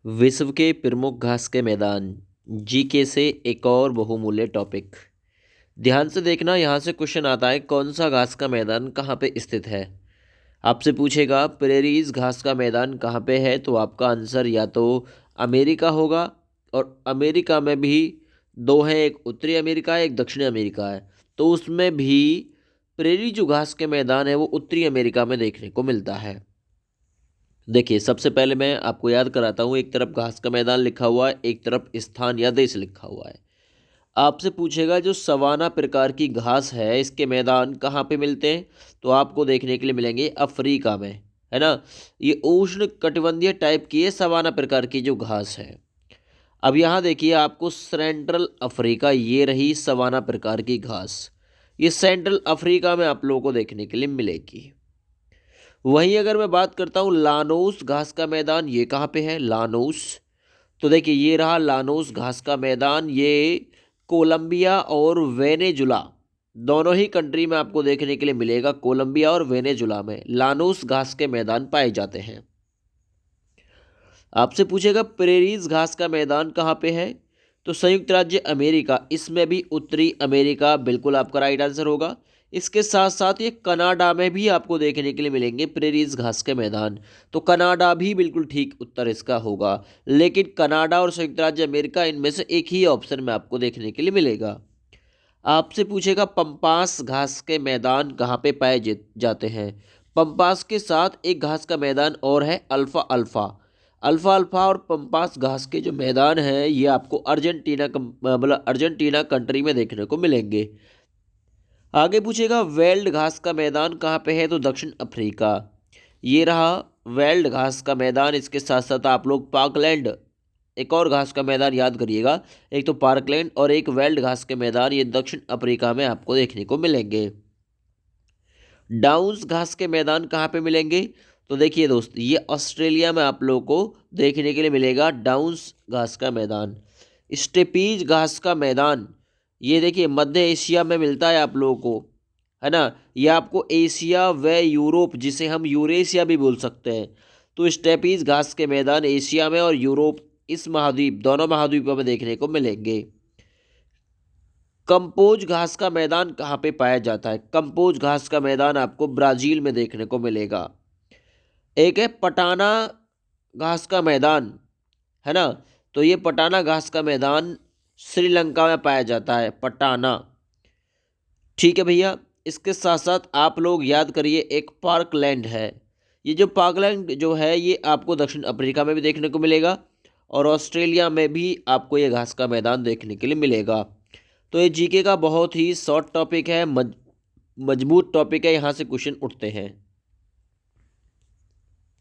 विश्व के प्रमुख घास के मैदान जीके से एक और बहुमूल्य टॉपिक। ध्यान से देखना, यहाँ से क्वेश्चन आता है कौन सा घास का मैदान कहाँ पे स्थित है। आपसे पूछेगा प्रेरीज घास का मैदान कहाँ पे है, तो आपका आंसर या तो अमेरिका होगा, और अमेरिका में भी दो हैं, एक उत्तरी अमेरिका है, एक दक्षिणी अमेरिका है। तो उसमें भी प्रेरी जो घास के मैदान है वो उत्तरी अमेरिका में देखने को मिलता है। देखिए, सबसे पहले मैं आपको याद कराता हूँ, एक तरफ घास का मैदान लिखा हुआ है, एक तरफ स्थान या देश लिखा हुआ है। आपसे पूछेगा जो सवाना प्रकार की घास है इसके मैदान कहाँ पे मिलते हैं, तो आपको देखने के लिए मिलेंगे अफ्रीका में, है ना। ये उष्ण कटिबंधीय टाइप की है सवाना प्रकार की जो घास है। अब यहाँ देखिए, आपको सेंट्रल अफ्रीका, ये रही सवाना प्रकार की घास, ये सेंट्रल अफ्रीका में आप लोगों को देखने के लिए मिलेगी। वहीं अगर मैं बात करता हूँ लानोस घास का मैदान, ये कहाँ पे है लानोस, तो देखिए ये रहा लानोस घास का मैदान। ये कोलंबिया और वेनेजुला दोनों ही कंट्री में आपको देखने के लिए मिलेगा। कोलंबिया और वेनेजुला में लानोस घास के मैदान पाए जाते हैं। आपसे पूछेगा प्रेरीज घास का मैदान कहाँ पे है, तो संयुक्त राज्य अमेरिका, इसमें भी उत्तरी अमेरिका बिल्कुल आपका राइट आंसर होगा। इसके साथ साथ ये कनाडा में भी आपको देखने के लिए मिलेंगे प्रेरीज घास के मैदान, तो कनाडा भी बिल्कुल ठीक उत्तर इसका होगा। लेकिन कनाडा और संयुक्त राज्य अमेरिका, इनमें से एक ही ऑप्शन में आपको देखने के लिए मिलेगा। आपसे पूछेगा पंपास घास के मैदान कहाँ पे पाए जाते हैं। पंपास के साथ एक घास का मैदान और है अल्फा अल्फा। अल्फा अल्फा और पंपास घास के जो मैदान हैं ये आपको अर्जेंटीना कंट्री में देखने को मिलेंगे। आगे पूछेगा वेल्ड घास का मैदान कहाँ पे है, तो दक्षिण अफ्रीका, ये रहा वेल्ड घास का मैदान। इसके साथ साथ आप लोग पार्कलैंड, एक और घास का मैदान याद करिएगा, एक तो पार्कलैंड और एक वेल्ड घास के मैदान, ये दक्षिण अफ्रीका में आपको देखने को मिलेंगे। डाउन्स घास के मैदान कहाँ पे मिलेंगे, तो देखिए दोस्त, ये ऑस्ट्रेलिया में आप लोगों को देखने के लिए मिलेगा डाउन्स घास का मैदान। स्टेपीज घास का मैदान, ये देखिए मध्य एशिया में मिलता है आप लोगों को, है ना। ये आपको एशिया व यूरोप, जिसे हम यूरेशिया भी बोल सकते हैं, तो स्टेपीज घास के मैदान एशिया में और यूरोप, इस महाद्वीप, दोनों महाद्वीपों में देखने को मिलेंगे। कंपोज घास का मैदान कहाँ पे पाया जाता है, कंपोज घास का मैदान आपको ब्राजील में देखने को मिलेगा। एक है पटाना घास का मैदान, है ना, तो ये पटाना घास का मैदान श्रीलंका में पाया जाता है, पटाना। ठीक है भैया, इसके साथ साथ आप लोग याद करिए एक पार्कलैंड है। ये जो पार्कलैंड जो है ये आपको दक्षिण अफ्रीका में भी देखने को मिलेगा, और ऑस्ट्रेलिया में भी आपको ये घास का मैदान देखने के लिए मिलेगा। तो ये जीके का बहुत ही शॉर्ट टॉपिक है, मजबूत टॉपिक है, यहाँ से क्वेश्चन उठते हैं।